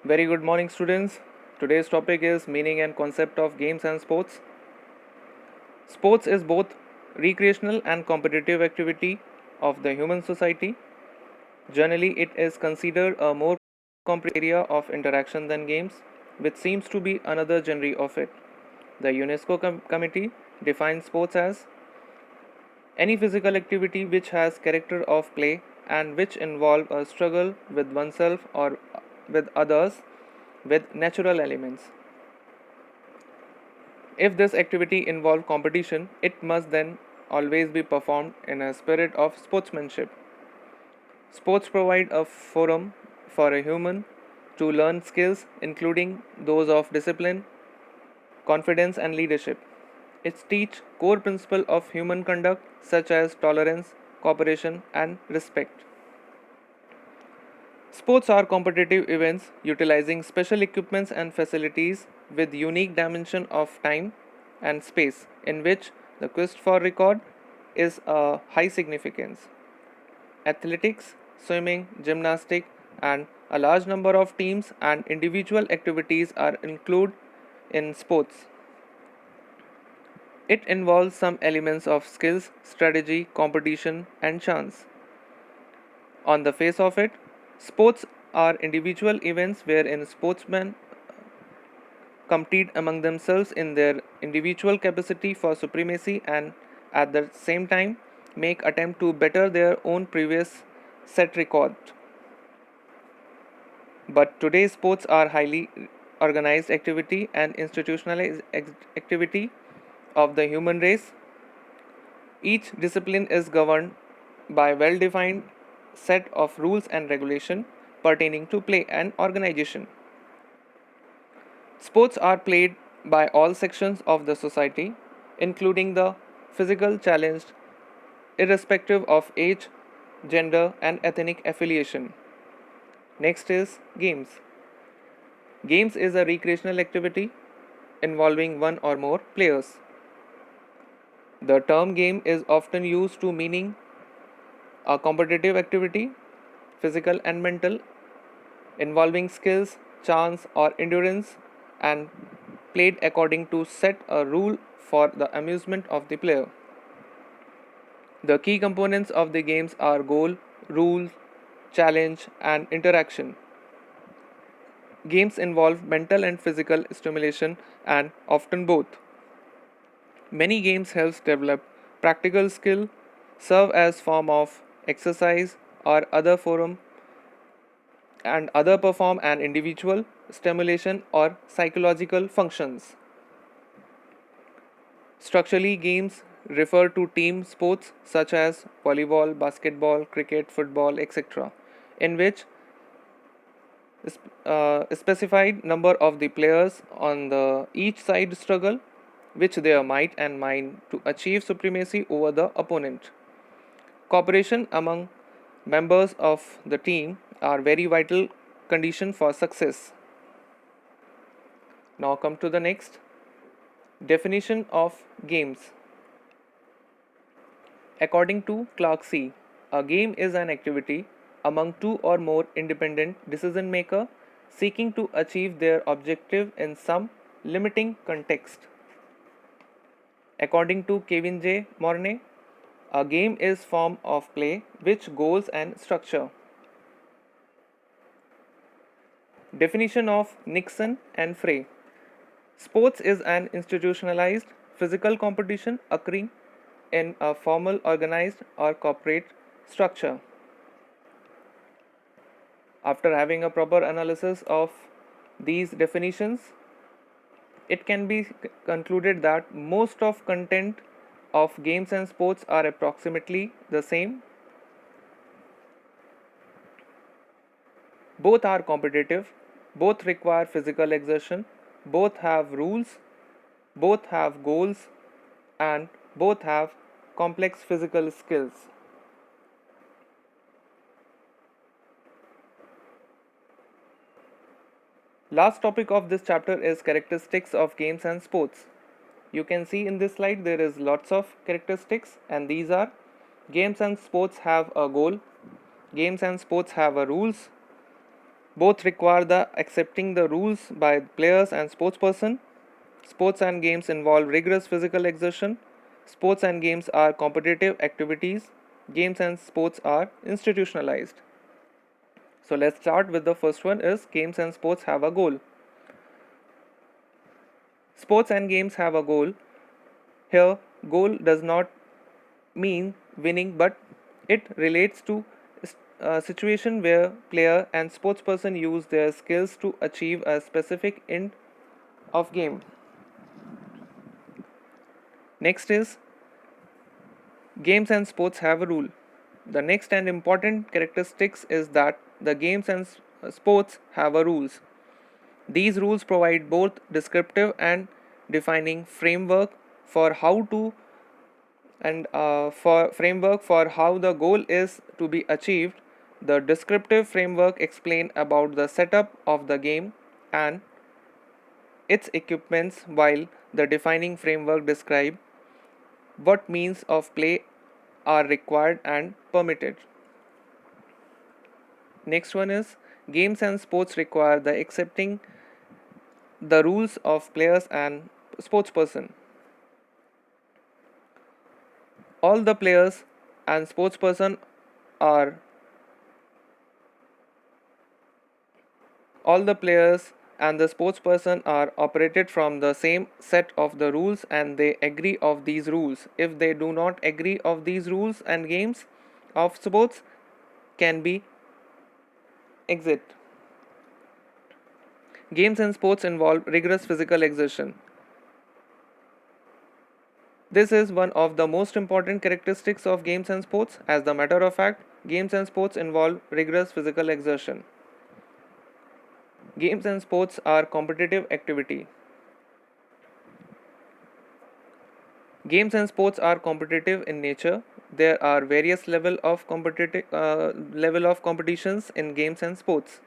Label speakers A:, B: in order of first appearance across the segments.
A: Very good morning, students. Today's topic is meaning and concept of games and sports. Sports is both recreational and competitive activity of the human society. Generally, it is considered a more complex area of interaction than games, which seems to be another genre of it. The UNESCO committee defines sports as any physical activity which has character of play and which involve a struggle with oneself or with others with natural elements. If this activity involves competition, it must then always be performed in a spirit of sportsmanship. Sports provide a forum for a human to learn skills, including those of discipline, confidence, and leadership. It teaches core principles of human conduct such as tolerance, cooperation, and respect. Sports are competitive events utilizing special equipments and facilities with unique dimension of time and space in which the quest for record is a high significance. Athletics, swimming, gymnastics and a large number of teams and individual activities are included in sports. It involves some elements of skills, strategy, competition and chance. On the face of it, sports are individual events wherein sportsmen compete among themselves in their individual capacity for supremacy and at the same time make attempt to better their own previous set record. But today's sports are highly organized activity and institutionalized activity of the human race. Each discipline is governed by well defined set of rules and regulation pertaining to play and organization. Sports are played by all sections of the society, including the physical challenged, irrespective of age, gender, and ethnic affiliation. Next is games. Games is a recreational activity involving one or more players. The term game is often used to meaning a competitive activity, physical and mental, involving skills, chance, or endurance, and played according to set a rule for the amusement of the player. The key components of the games are goal, rules, challenge, and interaction. Games involve mental and physical stimulation and often both. Many games help develop practical skill, serve as form of exercise or other forum and other perform an individual stimulation or psychological functions. Structurally, games refer to team sports such as volleyball, basketball, cricket, football, etc., in which a specified number of the players on the each side struggle which their might and mind to achieve supremacy over the opponent. Cooperation among members of the team are very vital condition for success. Now come to the next definition of games. According to Clark C, a game is an activity among two or more independent decision makers seeking to achieve their objective in some limiting context. According to Kevin J. Mornay, a game is form of play which goals and structure. Definition of Nixon and Frey. Sports is an institutionalized physical competition occurring in a formal, organized, or corporate structure. After having a proper analysis of these definitions, it can be concluded that most of content of games and sports are approximately the same. Both are competitive, both require physical exertion, both have rules, both have goals, and both have complex physical skills. Last topic of this chapter is characteristics of games and sports. You can see in this slide there is lots of characteristics and these are games and sports have a goal, games and sports have a rules, Both require the accepting the rules by players and sportsperson. Sports and games involve rigorous physical exertion. Sports and games are competitive activities. Games and sports are institutionalized. So let's start with the first one is games and sports have a goal. Sports and games have a goal. Here, goal does not mean winning, but it relates to a situation where player and sportsperson use their skills to achieve a specific end of game. Next is games and sports have a rule. The next and important characteristics is that the games and sports have a rules. These rules provide both descriptive and defining framework for how to and for framework for how the goal is to be achieved. The descriptive framework explain about the setup of the game and its equipments, while the defining framework describe what means of play are required and permitted. Next one is games and sports require the accepting the rules of players and sportsperson. All the players and sportsperson are all the players and the sportsperson are operated from the same set of the rules and they agree of these rules. If they do not agree of these rules and games of sports can be exit. Games and sports involve rigorous physical exertion. This is one of the most important characteristics of games and sports. As a matter of fact, games and sports involve rigorous physical exertion. Games and sports are competitive activity. Games and sports are competitive in nature. There are various level of competitions in games and sports.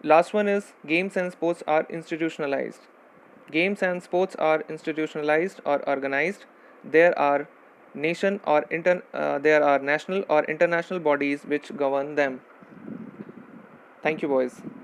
A: Last one is games and sports are institutionalized. Games and sports are institutionalized or organized. There are there are national or international bodies which govern them. Thank you, boys.